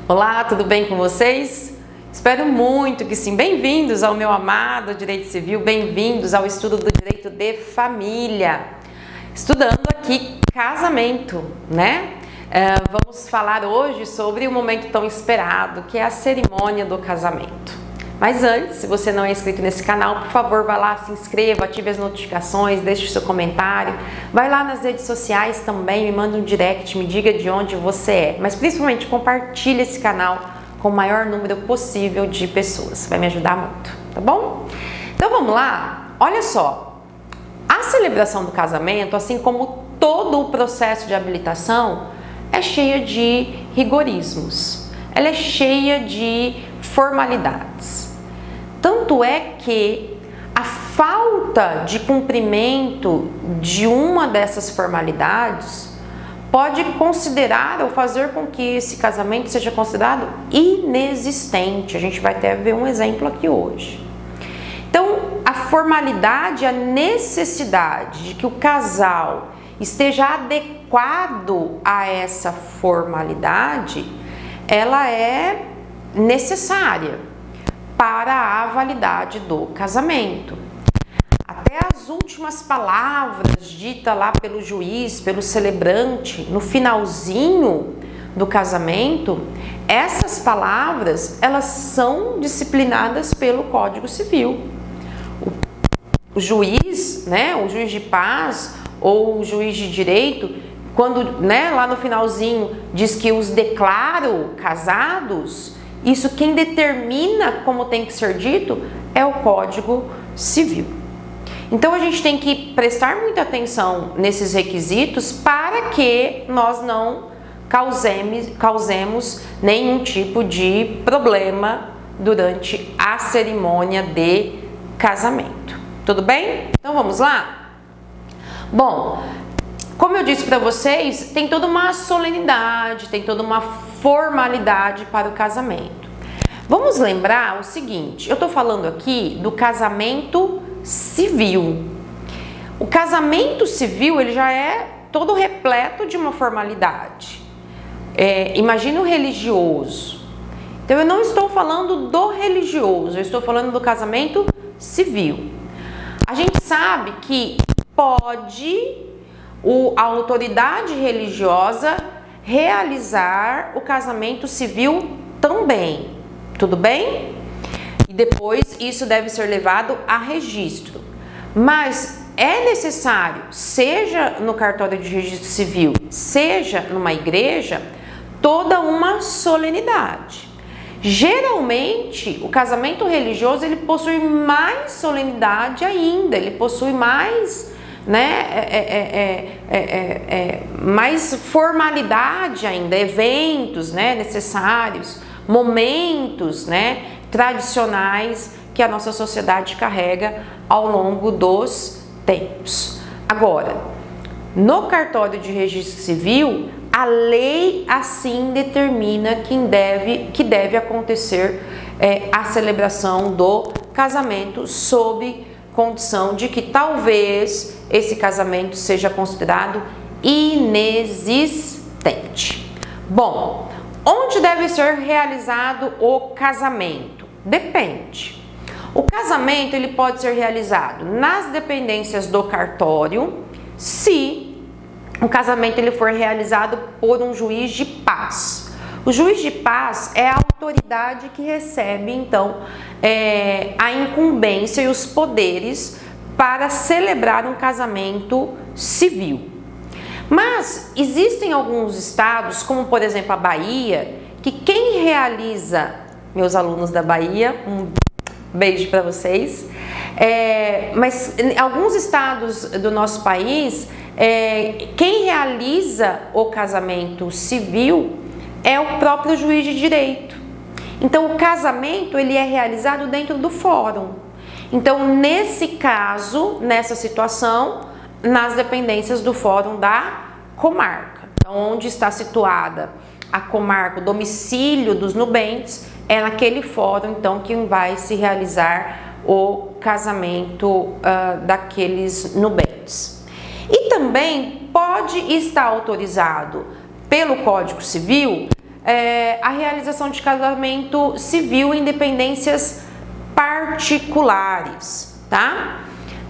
Olá, tudo bem com vocês? Espero muito que sim. Bem-vindos ao meu amado Direito Civil, bem-vindos ao estudo do Direito de Família. Estudando aqui casamento, né? Vamos falar hoje sobre o momento tão esperado, que é a cerimônia do casamento. Mas antes, se você não é inscrito nesse canal, por favor, vá lá, se inscreva, ative as notificações, deixe o seu comentário. Vai lá nas redes sociais também, me manda um direct, me diga de onde você é. Mas principalmente compartilhe esse canal com o maior número possível de pessoas. Vai me ajudar muito, tá bom? Então vamos lá? Olha só, a celebração do casamento, assim como todo o processo de habilitação, é cheia de rigorismos. Ela é cheia de formalidades. Tanto é que a falta de cumprimento de uma dessas formalidades pode considerar ou fazer com que esse casamento seja considerado inexistente. A gente vai até ver um exemplo aqui hoje. Então, a formalidade, a necessidade de que o casal esteja adequado a essa formalidade, ela é necessária para a validade do casamento. Até as últimas palavras ditas lá pelo juiz, pelo celebrante, no finalzinho do casamento, essas palavras, elas são disciplinadas pelo Código Civil. O juiz, né, o juiz de paz ou o juiz de direito, quando, né, lá no finalzinho diz que os declaro casados, isso quem determina como tem que ser dito é o Código Civil. Então a gente tem que prestar muita atenção nesses requisitos para que nós não causemos nenhum tipo de problema durante a cerimônia de casamento. Tudo bem? Então vamos lá? Bom, como eu disse para vocês, tem toda uma solenidade, tem toda uma formalidade para o casamento. Vamos lembrar o seguinte, eu estou falando aqui do casamento civil. O casamento civil, ele já é todo repleto de uma formalidade. Imagina o religioso. Então eu não estou falando do religioso, eu estou falando do casamento civil. A gente sabe que pode a autoridade religiosa realizar o casamento civil também, tudo bem? E depois isso deve ser levado a registro. Mas é necessário, seja no cartório de registro civil, seja numa igreja, toda uma solenidade. Geralmente, o casamento religioso ele possui mais solenidade ainda, ele possui mais, né, mais formalidade ainda, eventos, né, necessários, momentos, né, tradicionais que a nossa sociedade carrega ao longo dos tempos. Agora, no cartório de registro civil, a lei assim determina que deve acontecer a celebração do casamento sob condição de que talvez esse casamento seja considerado inexistente. Bom, onde deve ser realizado o casamento? Depende. O casamento ele pode ser realizado nas dependências do cartório, se o casamento ele for realizado por um juiz de paz. O juiz de paz é a autoridade que recebe, então, a incumbência e os poderes para celebrar um casamento civil. Mas existem alguns estados, como por exemplo a Bahia, que quem realiza, meus alunos da Bahia, um beijo para vocês, mas em alguns estados do nosso país, quem realiza o casamento civil é o próprio juiz de direito. Então o casamento ele é realizado dentro do fórum. Então nesse caso, nessa situação, nas dependências do fórum da comarca. Então onde está situada a comarca, o domicílio dos nubentes, é naquele fórum então que vai se realizar o casamento daqueles nubentes. E também pode estar autorizado pelo Código Civil a realização de casamento civil em dependências particulares, tá?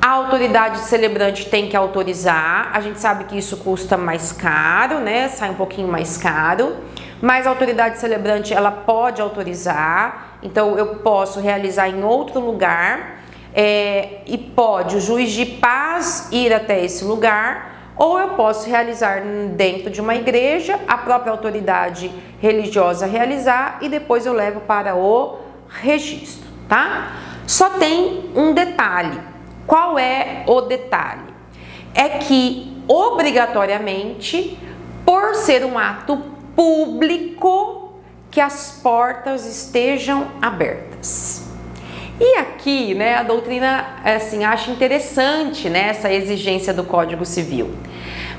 A autoridade celebrante tem que autorizar, a gente sabe que isso custa mais caro, né? Sai um pouquinho mais caro, mas a autoridade celebrante ela pode autorizar, então eu posso realizar em outro lugar e pode o juiz de paz ir até esse lugar, ou eu posso realizar dentro de uma igreja, a própria autoridade religiosa realizar e depois eu levo para o registro, tá? Só tem um detalhe. Qual é o detalhe? É que, obrigatoriamente, por ser um ato público, que as portas estejam abertas. E aqui, né, a doutrina, assim, acha interessante, né, essa exigência do Código Civil.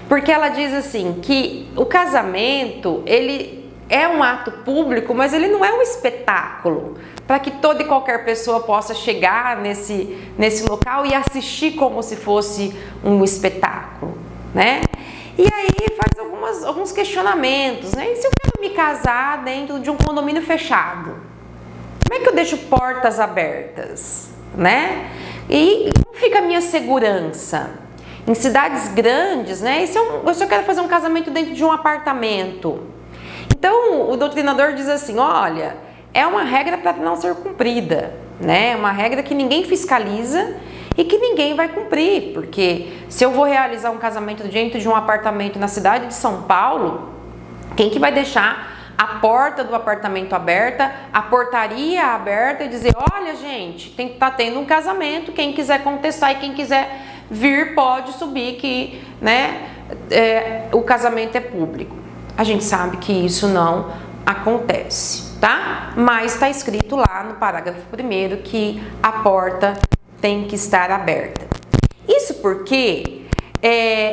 Porque ela diz assim, que o casamento, ele é um ato público, mas ele não é um espetáculo para que toda e qualquer pessoa possa chegar nesse local e assistir como se fosse um espetáculo, né? E aí faz alguns questionamentos, né? E se eu quero me casar dentro de um condomínio fechado? Como é que eu deixo portas abertas, né? E como fica a minha segurança? Em cidades grandes, né? E se eu quero fazer um casamento dentro de um apartamento? Então, o doutrinador diz assim, olha, é uma regra para não ser cumprida, né? É uma regra que ninguém fiscaliza e que ninguém vai cumprir, porque se eu vou realizar um casamento dentro de um apartamento na cidade de São Paulo, quem que vai deixar a porta do apartamento aberta, a portaria aberta e dizer, olha gente, tá tendo um casamento, quem quiser contestar e quem quiser vir pode subir que, né, o casamento é público. A gente sabe que isso não acontece, tá? Mas está escrito lá no parágrafo 1º que a porta tem que estar aberta. Isso porque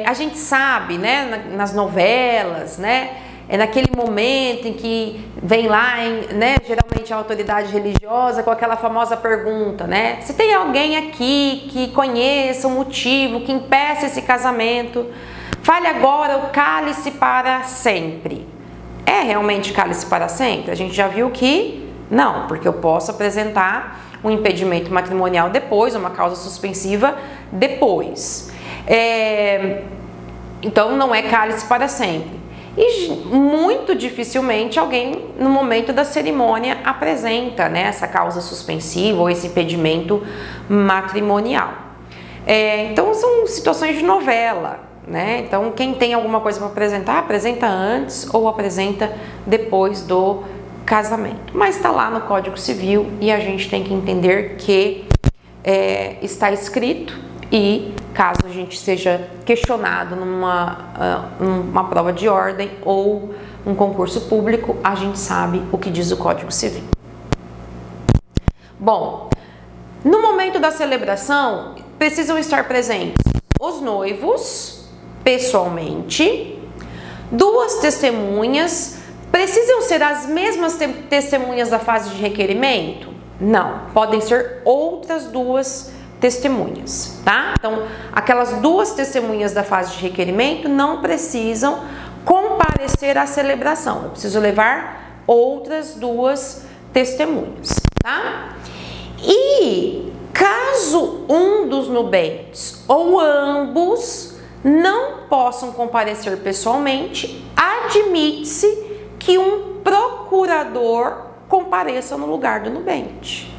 a gente sabe, né, nas novelas, né, naquele momento em que vem lá, né, geralmente a autoridade religiosa com aquela famosa pergunta, né, se tem alguém aqui que conheça o motivo que impeça esse casamento, fale agora o cálice para sempre. É realmente cálice para sempre? A gente já viu que não, porque eu posso apresentar um impedimento matrimonial depois, uma causa suspensiva depois. Então não é cálice para sempre. E muito dificilmente alguém no momento da cerimônia apresenta, né, essa causa suspensiva ou esse impedimento matrimonial. Então são situações de novela, né? Então quem tem alguma coisa para apresentar, apresenta antes ou apresenta depois do casamento. Mas está lá no Código Civil e a gente tem que entender que está escrito e caso a gente seja questionado numa prova de ordem ou um concurso público, a gente sabe o que diz o Código Civil. Bom, no momento da celebração, precisam estar presentes os noivos, pessoalmente, 2 testemunhas. Precisam ser as mesmas testemunhas da fase de requerimento? Não, podem ser outras 2 testemunhas, tá? Então, aquelas 2 testemunhas da fase de requerimento não precisam comparecer à celebração. Eu preciso levar outras 2 testemunhas, tá? E caso um dos nubentes ou ambos não possam comparecer pessoalmente, admite-se que um procurador compareça no lugar do nubente.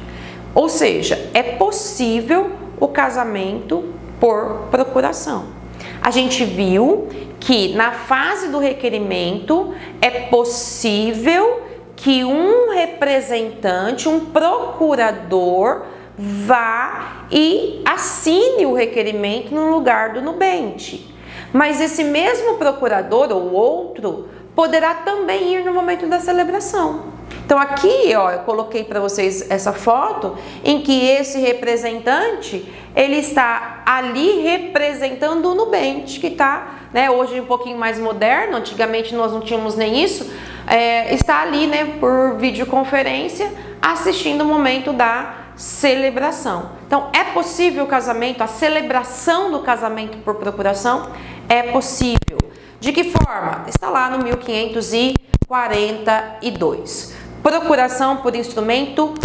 Ou seja, é possível o casamento por procuração. A gente viu que na fase do requerimento é possível que um representante, um procurador, vá e assine o requerimento no lugar do nubente. Mas esse mesmo procurador ou outro poderá também ir no momento da celebração. Então aqui, ó, eu coloquei para vocês essa foto em que esse representante, ele está ali representando o nubente, que está, né, hoje um pouquinho mais moderno, antigamente nós não tínhamos nem isso, está ali, né, por videoconferência, assistindo o momento da celebração. Então, é possível o casamento, a celebração do casamento por procuração? É possível. De que forma? Está lá no 1500 e 42. Procuração por instrumento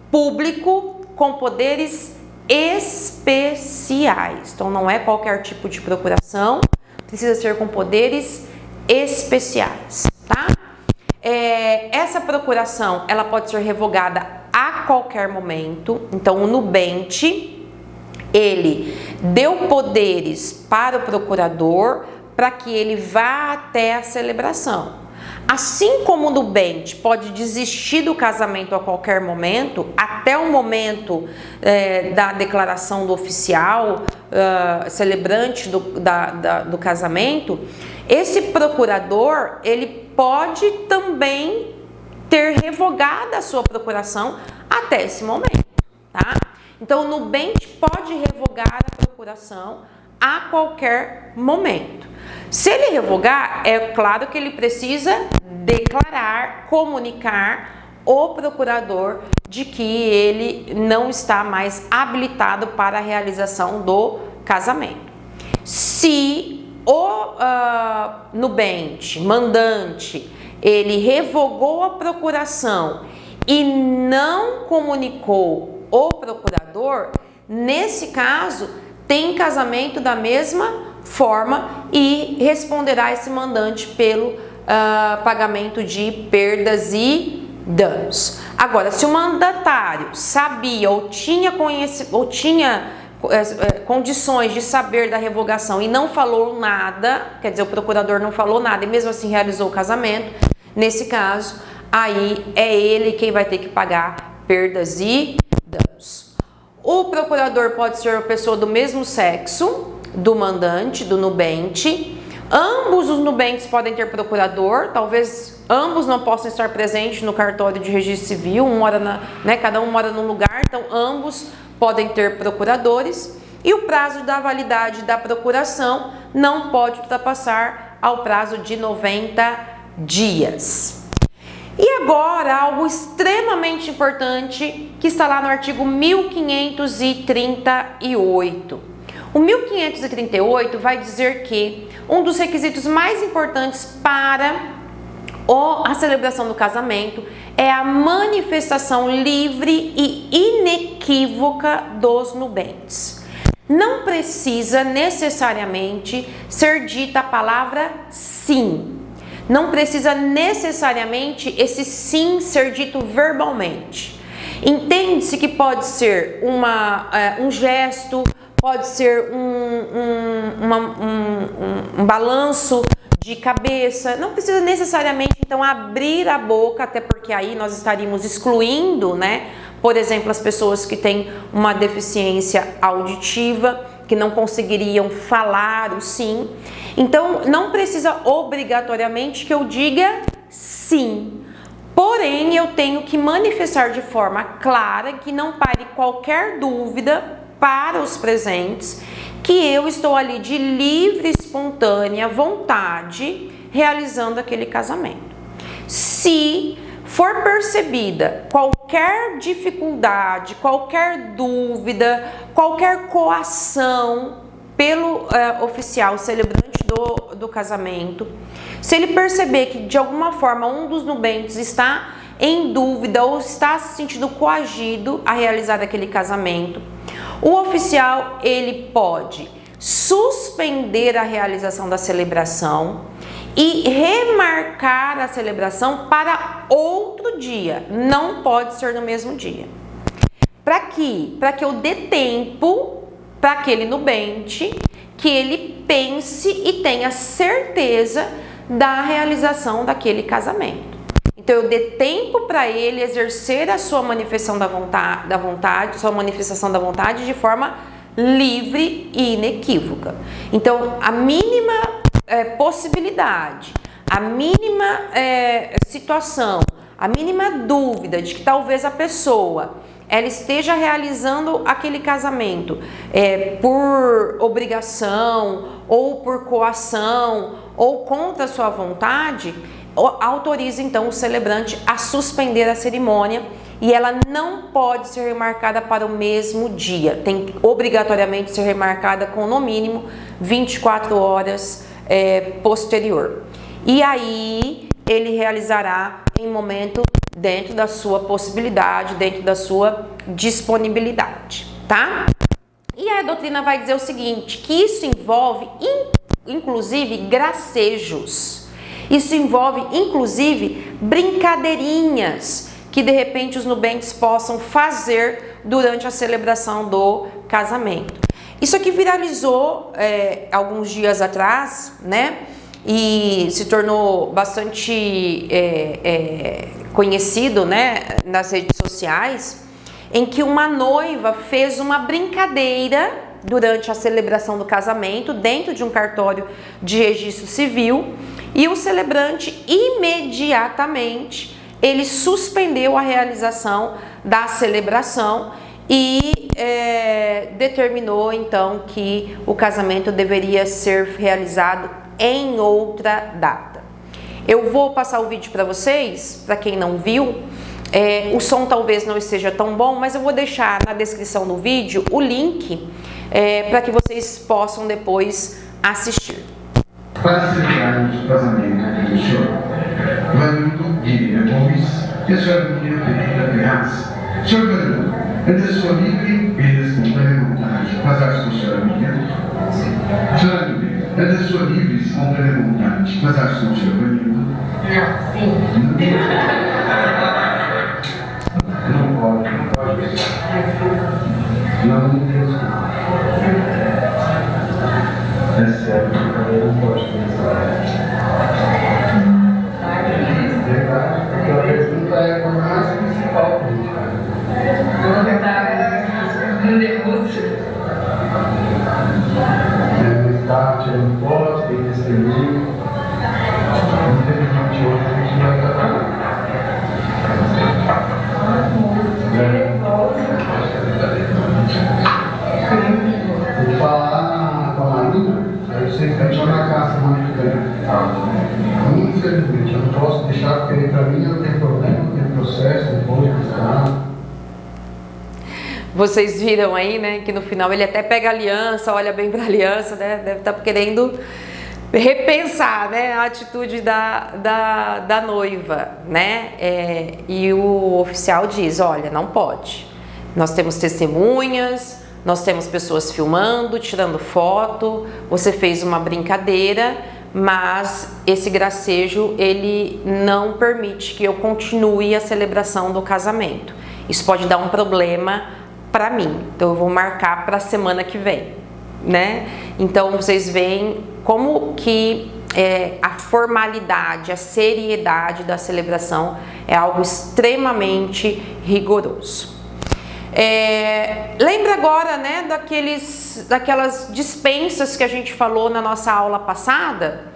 público com poderes especiais. Então, não é qualquer tipo de procuração, precisa ser com poderes especiais, tá? Essa procuração, ela pode ser revogada a qualquer momento. Então, o nubente, ele deu poderes para o procurador para que ele vá até a celebração. Assim como o nubente pode desistir do casamento a qualquer momento, até o momento da declaração do oficial celebrante do casamento, esse procurador, ele pode também ter revogado a sua procuração até esse momento, tá? Então, o nubente pode revogar a procuração a qualquer momento. Se ele revogar, é claro que ele precisa declarar, comunicar o procurador de que ele não está mais habilitado para a realização do casamento. Se o nubente, mandante, ele revogou a procuração e não comunicou o procurador, nesse caso, tem casamento da mesma forma e responderá esse mandante pelo pagamento de perdas e danos. Agora, se o mandatário sabia ou tinha condições de saber da revogação e não falou nada, quer dizer, o procurador não falou nada e mesmo assim realizou o casamento, nesse caso, aí é ele quem vai ter que pagar perdas e danos. O procurador pode ser uma pessoa do mesmo sexo do mandante, do nubente. Ambos os nubentes podem ter procurador, talvez ambos não possam estar presentes no cartório de registro civil, cada um mora num lugar, então ambos podem ter procuradores. E o prazo da validade da procuração não pode ultrapassar ao prazo de 90 dias. E agora, algo extremamente importante que está lá no artigo 1538. O 1538 vai dizer que um dos requisitos mais importantes para a celebração do casamento é a manifestação livre e inequívoca dos nubentes. Não precisa necessariamente ser dita a palavra sim. Não precisa necessariamente esse sim ser dito verbalmente. Entende-se que pode ser um gesto, pode ser um balanço de cabeça. Não precisa necessariamente, então, abrir a boca, até porque aí nós estaríamos excluindo, por exemplo, as pessoas que têm uma deficiência auditiva, que não conseguiriam falar o sim. Então, não precisa obrigatoriamente que eu diga sim. Porém, eu tenho que manifestar de forma clara, que não pare qualquer dúvida para os presentes, que eu estou ali de livre e espontânea vontade realizando aquele casamento. Se for percebida qualquer dificuldade, qualquer dúvida, qualquer coação pelo oficial celebrante do casamento, se ele perceber que de alguma forma um dos nubentes está em dúvida ou está se sentindo coagido a realizar aquele casamento, o oficial ele pode suspender a realização da celebração e remarcar a celebração para outro dia, não pode ser no mesmo dia. Para quê? Para que eu dê tempo para aquele nubente que ele pense e tenha certeza da realização daquele casamento. Então eu dê tempo para ele exercer a sua manifestação da vontade de forma livre e inequívoca. Então a mínima possibilidade, a mínima situação, a mínima dúvida de que talvez a pessoa ela esteja realizando aquele casamento por obrigação ou por coação ou contra a sua vontade, autoriza então o celebrante a suspender a cerimônia e ela não pode ser remarcada para o mesmo dia, tem que obrigatoriamente ser remarcada com no mínimo 24 horas posterior. E aí ele realizará em momento dentro da sua possibilidade, dentro da sua disponibilidade, tá? E a doutrina vai dizer o seguinte, que isso envolve inclusive gracejos, isso envolve inclusive brincadeirinhas que de repente os nubentes possam fazer durante a celebração do casamento. Isso aqui viralizou alguns dias atrás, né? E se tornou bastante conhecido, né, nas redes sociais, em que uma noiva fez uma brincadeira durante a celebração do casamento dentro de um cartório de registro civil e o celebrante imediatamente ele suspendeu a realização da celebração e determinou então que o casamento deveria ser realizado em outra data. Eu vou passar o vídeo para vocês, para quem não viu. O som talvez não esteja tão bom, mas eu vou deixar na descrição do vídeo o link para que vocês possam depois assistir. Para celebrar o casamento do senhor, Vando de Gomes e a senhora Maria Pereira Ferraz. Senhor Vando, é da sua livre e espontânea vontade casar-se com a senhora Miriam? Senhora Miriam, é da sua livre e espontânea vontade casar-se com o senhor Vanildo? Não, sim. Não pode. Não tem. É sério, eu não posso pensar. Verdade, porque a pergunta é a mais principal para gente. Na verdade, no negócio. Está tirando fotos, tem testemunho. Infelizmente, hoje a gente não vai trabalhar. Vou falar com a Marina, aí você vai chamar a casa semana que vem. Infelizmente, eu não posso deixar, porque para mim não tem problema, não tem processo, não pode buscar. Vocês viram aí, né, que no final ele até pega a aliança, olha bem para a aliança, né, deve estar querendo repensar, né, a atitude da noiva, né, e o oficial diz, olha, não pode, nós temos testemunhas, nós temos pessoas filmando, tirando foto, você fez uma brincadeira, mas esse gracejo, ele não permite que eu continue a celebração do casamento, isso pode dar um problema para mim, então eu vou marcar para a semana que vem, né? Então vocês veem como que a formalidade, a seriedade da celebração é algo extremamente rigoroso. Lembra agora, né, daquelas dispensas que a gente falou na nossa aula passada?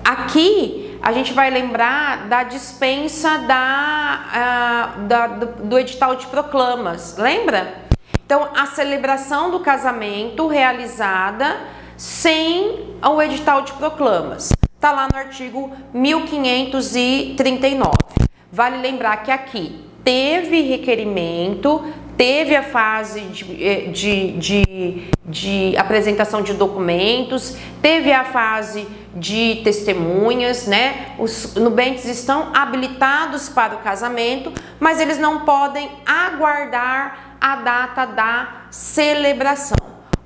Aqui a gente vai lembrar da dispensa do edital de proclamas, lembra? Então, a celebração do casamento realizada sem o edital de proclamas. Está lá no artigo 1539. Vale lembrar que aqui teve requerimento, teve a fase de apresentação de documentos, teve a fase de testemunhas, né? Os nubentes estão habilitados para o casamento, mas eles não podem aguardar a data da celebração.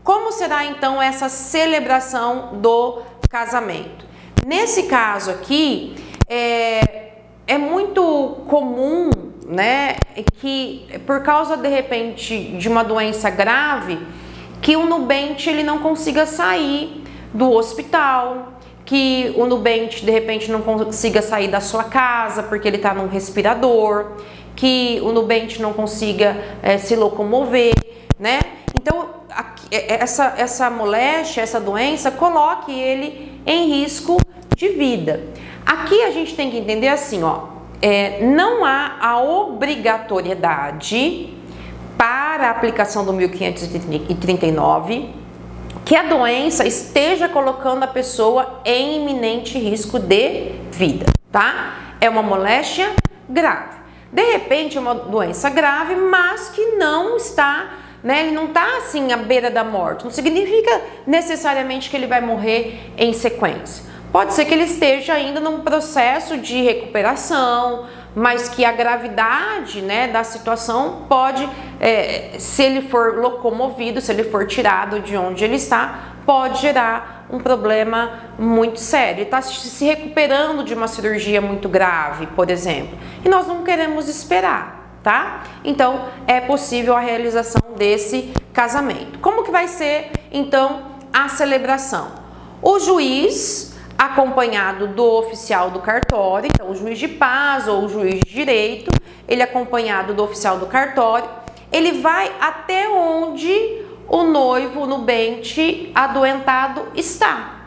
Como será então essa celebração do casamento? Nesse caso aqui, é muito comum, né, que por causa de repente de uma doença grave, que o nubente ele não consiga sair do hospital, que o nubente de repente não consiga sair da sua casa porque ele está num respirador, que o nubente não consiga se locomover, né? Então essa moléstia, essa doença coloque ele em risco de vida. Aqui a gente tem que entender assim, ó, não há a obrigatoriedade para a aplicação do 1539 que a doença esteja colocando a pessoa em iminente risco de vida, tá? É uma moléstia grave. De repente é uma doença grave, mas que não está, né? Ele não está assim à beira da morte. Não significa necessariamente que ele vai morrer em sequência. Pode ser que ele esteja ainda num processo de recuperação, mas que a gravidade, né, da situação pode, se ele for locomovido, se ele for tirado de onde ele está, pode gerar um problema muito sério. Ele está se recuperando de uma cirurgia muito grave, por exemplo, e nós não queremos esperar, tá? Então, é possível a realização desse casamento. Como que vai ser, então, a celebração? O juiz, acompanhado do oficial do cartório, então o juiz de paz ou o juiz de direito, ele acompanhado do oficial do cartório, ele vai até onde o noivo, o nubente adoentado está.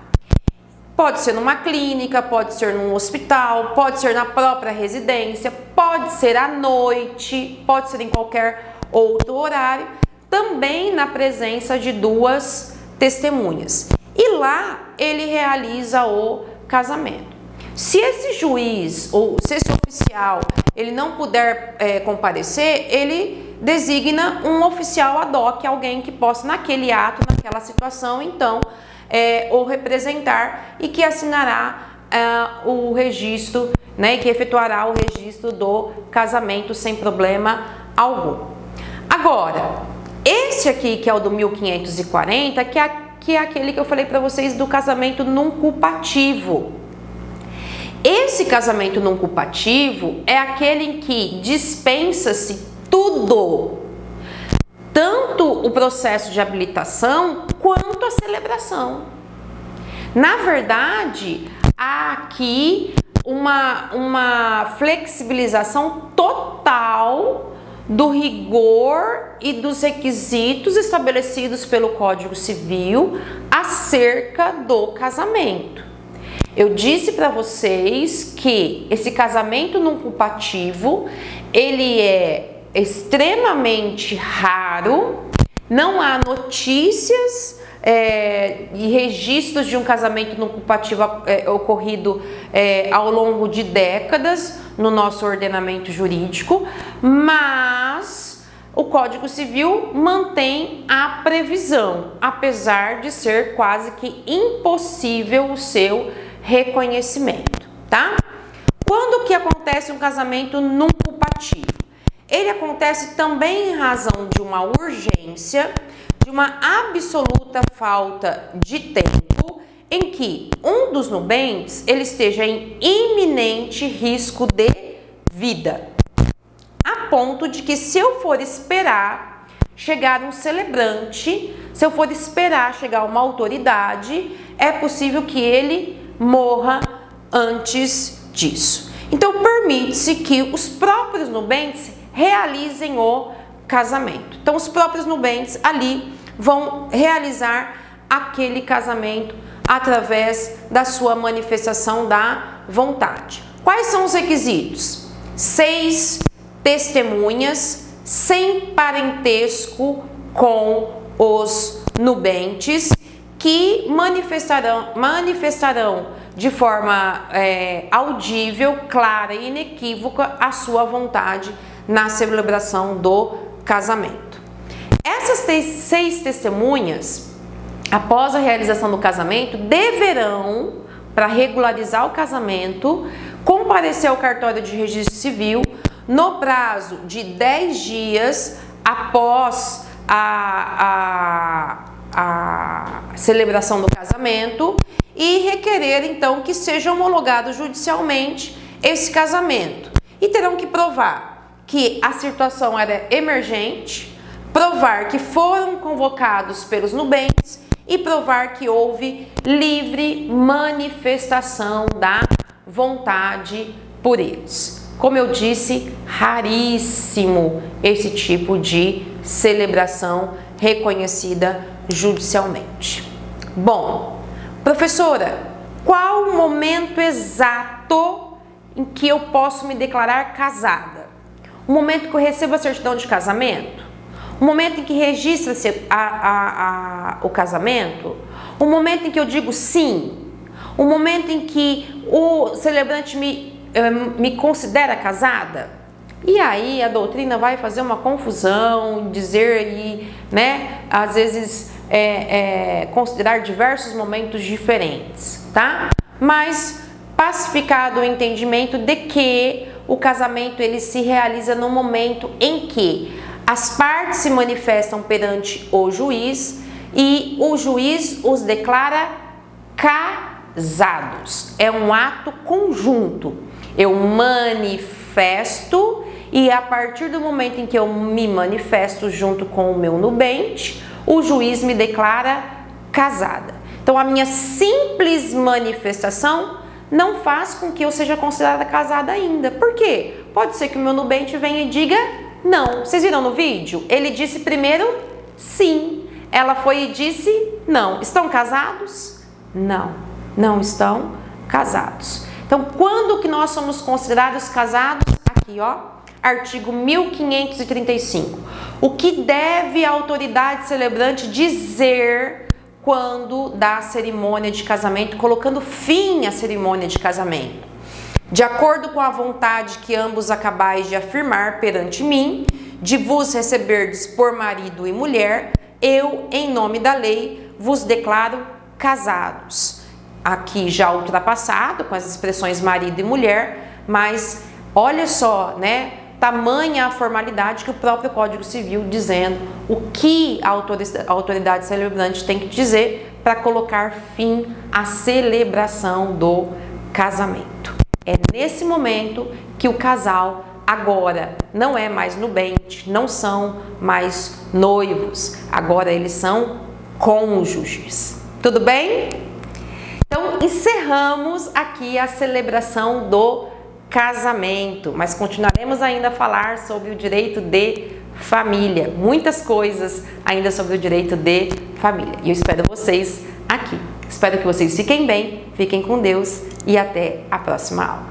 Pode ser numa clínica, pode ser num hospital, pode ser na própria residência, pode ser à noite, pode ser em qualquer outro horário, também na presença de duas testemunhas. E lá ele realiza o casamento. Se esse juiz ou se esse oficial ele não puder comparecer, ele designa um oficial ad hoc, alguém que possa naquele ato, naquela situação, então, o representar e que assinará o registro, né, e que efetuará o registro do casamento sem problema algum. Agora, esse aqui que é o do 1540, que é aquele que eu falei para vocês do casamento num culpativo. Esse casamento num culpativo é aquele em que dispensa-se tudo, tanto o processo de habilitação quanto a celebração. Na verdade, há aqui uma flexibilização total do rigor e dos requisitos estabelecidos pelo Código Civil acerca do casamento. Eu disse para vocês que esse casamento num culpativo, ele é extremamente raro, não há notícias e registros de um casamento num culpativo ocorrido ao longo de décadas no nosso ordenamento jurídico, mas o Código Civil mantém a previsão, apesar de ser quase que impossível o seu reconhecimento, tá? Quando que acontece um casamento num culpativo? Ele acontece também em razão de uma urgência, de uma absoluta falta de tempo, em que um dos nubentes ele esteja em iminente risco de vida, a ponto de que se eu for esperar chegar um celebrante, se eu for esperar chegar uma autoridade, é possível que ele morra antes disso. Então, permite-se que os próprios nubentes realizem o casamento. Então, os próprios nubentes ali vão realizar aquele casamento através da sua manifestação da vontade. Quais são os requisitos? 6 testemunhas sem parentesco com os nubentes, que manifestarão de forma audível, clara e inequívoca a sua vontade na celebração do casamento. Essas 6 testemunhas, após a realização do casamento, deverão, para regularizar o casamento, comparecer ao cartório de registro civil no prazo de 10 dias após a celebração do casamento e requerer então que seja homologado judicialmente esse casamento. E terão que provar que a situação era emergente, provar que foram convocados pelos nubentes e provar que houve livre manifestação da vontade por eles. Como eu disse, raríssimo esse tipo de celebração reconhecida judicialmente. Bom, professora, qual o momento exato em que eu posso me declarar casada? O momento que eu recebo a certidão de casamento? O momento em que registra-se o casamento? O momento em que eu digo sim? O momento em que o celebrante me considera casada? E aí a doutrina vai fazer uma confusão, dizer e, né, às vezes considerar diversos momentos diferentes, tá? mas pacificado o entendimento de que o casamento ele se realiza no momento em que as partes se manifestam perante o juiz e o juiz os declara casados. É um ato conjunto. Eu manifesto e a partir do momento em que eu me manifesto junto com o meu nubente, o juiz me declara casada. Então a minha simples manifestação não faz com que eu seja considerada casada ainda. Por quê? Pode ser que o meu nubente venha e diga não. Vocês viram no vídeo? Ele disse primeiro sim. Ela foi e disse não. Estão casados? Não. Não estão casados. Então, quando que nós somos considerados casados? Aqui, ó. Artigo 1535. O que deve a autoridade celebrante dizer quando dá a cerimônia de casamento, colocando fim à cerimônia de casamento? De acordo com a vontade que ambos acabais de afirmar perante mim, de vos receberdes por marido e mulher, eu, em nome da lei, vos declaro casados. Aqui já ultrapassado, com as expressões marido e mulher, mas olha só, né? Tamanha a formalidade que o próprio Código Civil dizendo o que a autoridade celebrante tem que dizer para colocar fim à celebração do casamento. É nesse momento que o casal agora não é mais nubente, não são mais noivos, agora eles são cônjuges. Tudo bem? Então encerramos aqui a celebração do casamento, mas continuaremos ainda a falar sobre o direito de família, muitas coisas ainda sobre o direito de família. E eu espero vocês aqui. Espero que vocês fiquem bem, fiquem com Deus e até a próxima aula.